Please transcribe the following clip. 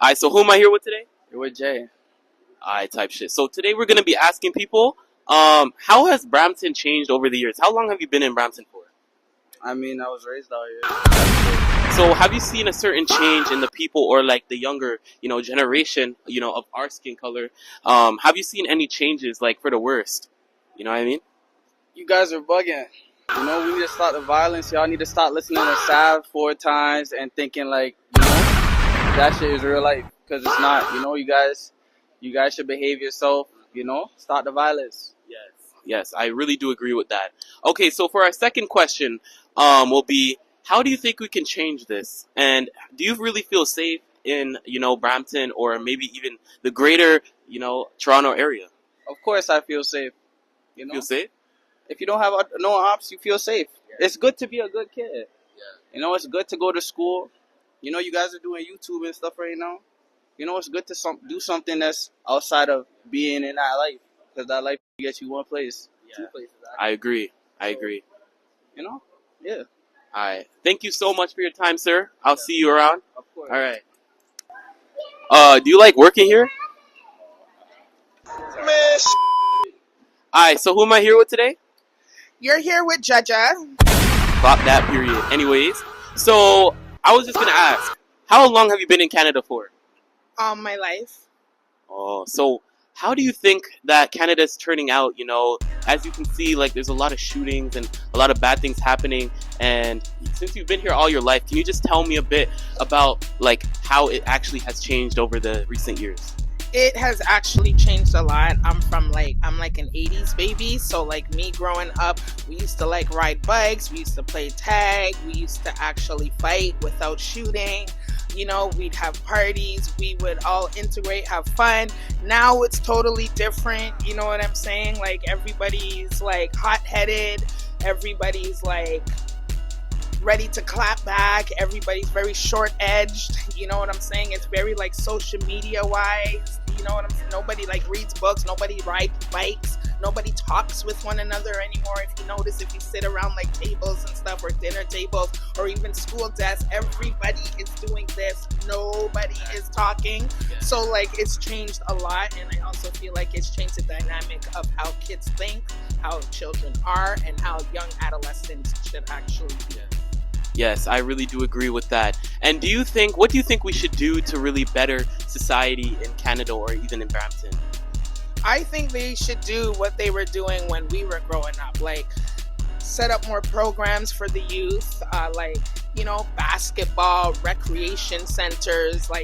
Alright, so who am I here with today? You're with Jay. Alright, type shit. So today we're gonna be asking people, how has Brampton changed over the years? How long have you been in Brampton for? I mean, I was raised out here. So have you seen a certain change in the people or like the younger, generation, of our skin color? Have you seen any changes like for the worst? You know what I mean? You guys are bugging. We need to stop the violence. Y'all need to stop listening to Sav 4 times and thinking like, that shit is real life. Because it's not. You guys should behave yourself. Stop the violence. Yes. Yes, I really do agree with that. Okay, so for our second question, will be how do you think we can change this? And do you really feel safe in, Brampton or maybe even the greater, Toronto area? Of course I feel safe. You know? Feel safe? If you don't have no ops, you feel safe. Yeah. It's good to be a good kid. Yeah. It's good to go to school. You guys are doing YouTube and stuff right now. It's good to do something that's outside of being in that life. Because that life gets you one place, Yeah. 2 places. I agree. I agree. Yeah. All right. Thank you so much for your time, sir. I'll see you around. Of course. All right. Do you like working here? Man, All right. So who am I here with today? you're here with Jaja. Stop that period. Anyways, so I was just gonna ask, how long have you been in Canada for? All my life. Oh, so how do you think that Canada's turning out? As you can see, like there's a lot of shootings and a lot of bad things happening. And since you've been here all your life, can you just tell me a bit about like how it actually has changed over the recent years? It has actually changed a lot. I'm like an 80s baby, so like me growing up, we used to like ride bikes, we used to play tag, we used to actually fight without shooting. We'd have parties, we would all integrate, have fun. Now it's totally different, you know what I'm saying? Like everybody's like hot-headed, everybody's like ready to clap back, everybody's very short-edged, you know what I'm saying? It's very like social media wise, you know what I'm saying? Nobody like reads books, nobody rides bikes, nobody talks with one another anymore. If you notice, if you sit around like tables and stuff, or dinner tables, or even school desks, everybody is doing this, nobody is talking. So like it's changed a lot, and I also feel like it's changed the dynamic of how kids think, how children are, and how young adolescents should actually be. Yes, I really do agree with that. And what do you think we should do to really better society in Canada or even in Brampton? I think they should do what they were doing when we were growing up, like set up more programs for the youth, basketball, recreation centers, like